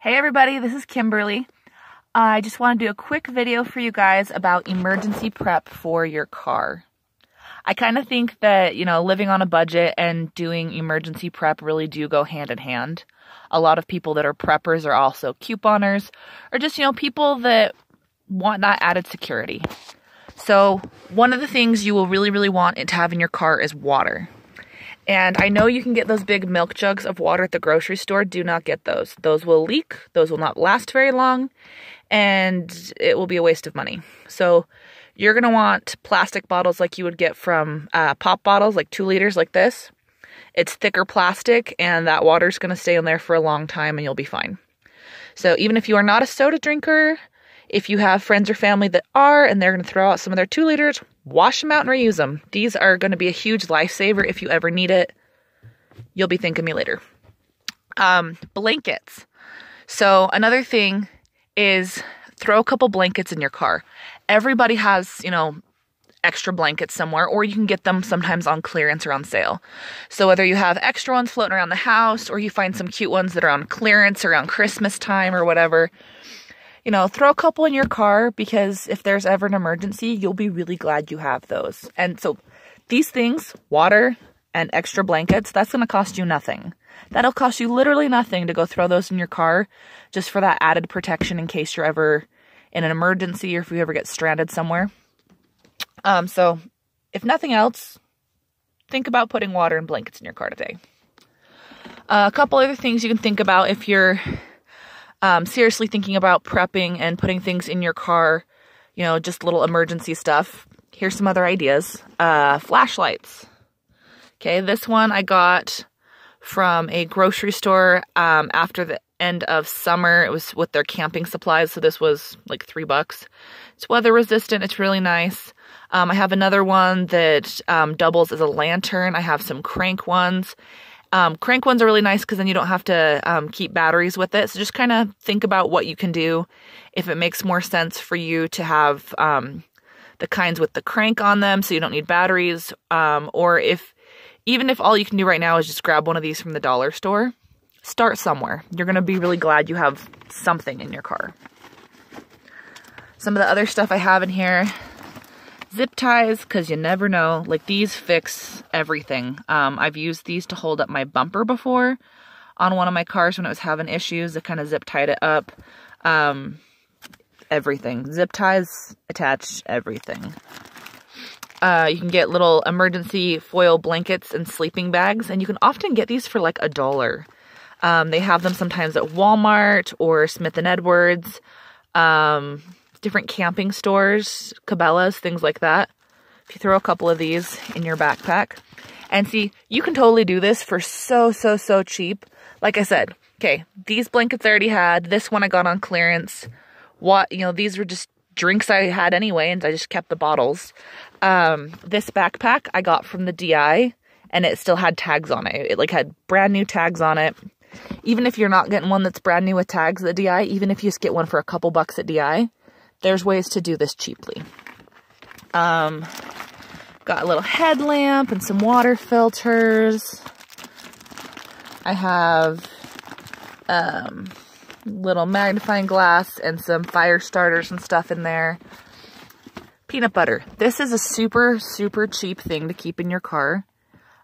Hey everybody, this is Kimberly. I just want to do a quick video for you guys about emergency prep for your car. I kind of think that, living on a budget and doing emergency prep really do go hand in hand. A lot of people that are preppers are also couponers, or just, people that want that added security. So one of the things you will really want to have in your car is water. And I know you can get those big milk jugs of water at the grocery store. Do not get those. Those will leak. Those will not last very long. And it will be a waste of money. So you're going to want plastic bottles like you would get from pop bottles, like 2 liters like this. It's thicker plastic and that water's going to stay in there for a long time and you'll be fine. So even if you are not a soda drinker, if you have friends or family that are and they're going to throw out some of their 2 liters, wash them out and reuse them. These are going to be a huge lifesaver if you ever need it. You'll be thanking me later. Blankets. So another thing is throw a couple blankets in your car. Everybody has, extra blankets somewhere, or you can get them sometimes on clearance or on sale. So whether you have extra ones floating around the house or you find some cute ones that are on clearance around Christmas time or whatever, throw a couple in your car, because if there's ever an emergency, you'll be really glad you have those. And so these things, water and extra blankets, that's going to cost you nothing. That'll cost you literally nothing to go throw those in your car just for that added protection in case you're ever in an emergency or if you ever get stranded somewhere. So if nothing else, think about putting water and blankets in your car today. A couple other things you can think about if you're seriously thinking about prepping and putting things in your car, just little emergency stuff. Here's some other ideas. Flashlights. Okay, this one I got from a grocery store after the end of summer. It was with their camping supplies, so this was like $3. It's weather resistant. It's really nice. I have another one that doubles as a lantern. I have some crank ones. Crank ones are really nice because then you don't have to keep batteries with it. So just kind of think about what you can do. If it makes more sense for you to have the kinds with the crank on them so you don't need batteries, or even if all you can do right now is just grab one of these from the dollar store, start somewhere. You're going to be really glad you have something in your car. Some of the other stuff I have in here, zip ties, because you never know. Like, these fix everything. I've used these to hold up my bumper before on one of my cars when it was having issues. It kind of zip tied it up. Everything. Zip ties attach everything. You can get little emergency foil blankets and sleeping bags, and you can often get these for like $1. They have them sometimes at Walmart or Smith & Edwards. Different camping stores, Cabela's, things like that. If you throw a couple of these in your backpack. And see, you can totally do this for so cheap. Like I said, okay, these blankets I already had. This one I got on clearance. These were just drinks I had anyway, and I just kept the bottles. This backpack I got from the DI, and it still had tags on it. It had brand new tags on it. Even if you're not getting one that's brand new with tags at DI, even if you just get one for a couple bucks at DI, there's ways to do this cheaply. Got a little headlamp and some water filters. I have little magnifying glass and some fire starters and stuff in there. Peanut butter. This is a super cheap thing to keep in your car.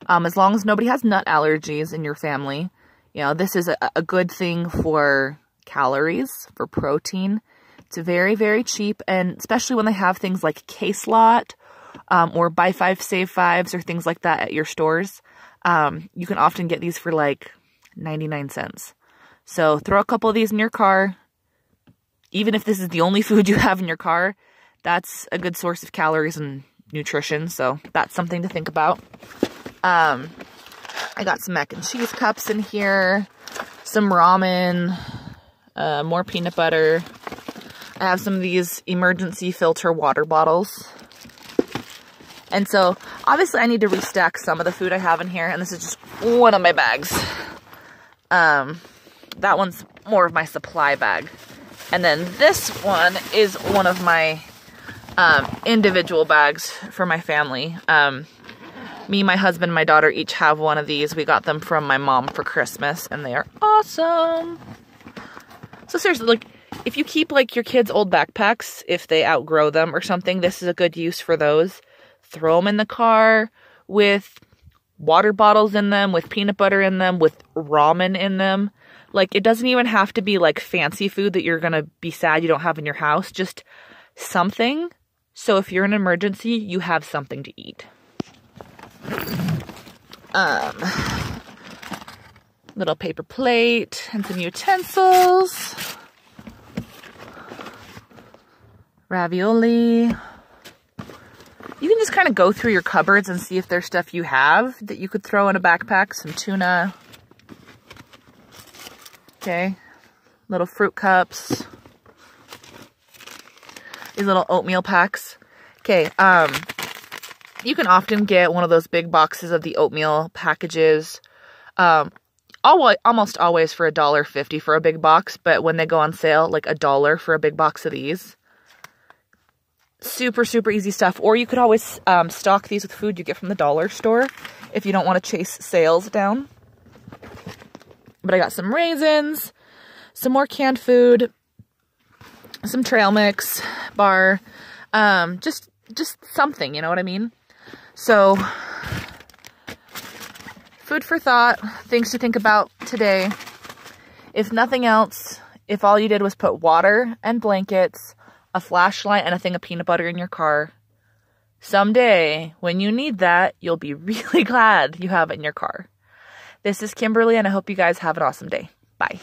As long as nobody has nut allergies in your family. This is a good thing for calories, for protein. It's very cheap, and especially when they have things like Case Lot or Buy 5, Save 5s or things like that at your stores. You can often get these for like 99 cents. So throw a couple of these in your car. Even if this is the only food you have in your car, that's a good source of calories and nutrition. So that's something to think about. I got some mac and cheese cups in here, some ramen, more peanut butter. I have some of these emergency filter water bottles. And so, obviously I need to restack some of the food I have in here, and this is just one of my bags. That one's more of my supply bag. And then this one is one of my individual bags for my family. Me, my husband, my daughter each have one of these. We got them from my mom for Christmas, and they are awesome. So seriously, like, if you keep, like, your kids' old backpacks, if they outgrow them or something, this is a good use for those. Throw them in the car with water bottles in them, with peanut butter in them, with ramen in them. Like, it doesn't even have to be, like, fancy food that you're gonna be sad you don't have in your house. Just something. So if you're in an emergency, you have something to eat. Little paper plate and some utensils. Ravioli. You can just kind of go through your cupboards and see if there's stuff you have that you could throw in a backpack. Some tuna. Okay. Little fruit cups. These little oatmeal packs. Okay. You can often get one of those big boxes of the oatmeal packages. Almost always for $1.50 for a big box, but when they go on sale, like $1 for a big box of these. Super, super easy stuff. Or you could always stock these with food you get from the dollar store if you don't want to chase sales down. But I got some raisins, some more canned food, some trail mix bar, just something, you know what I mean? So, food for thought, things to think about today. If nothing else, if all you did was put water and blankets, a flashlight, and a thing of peanut butter in your car, someday, when you need that, you'll be really glad you have it in your car. This is Kimberly, and I hope you guys have an awesome day. Bye.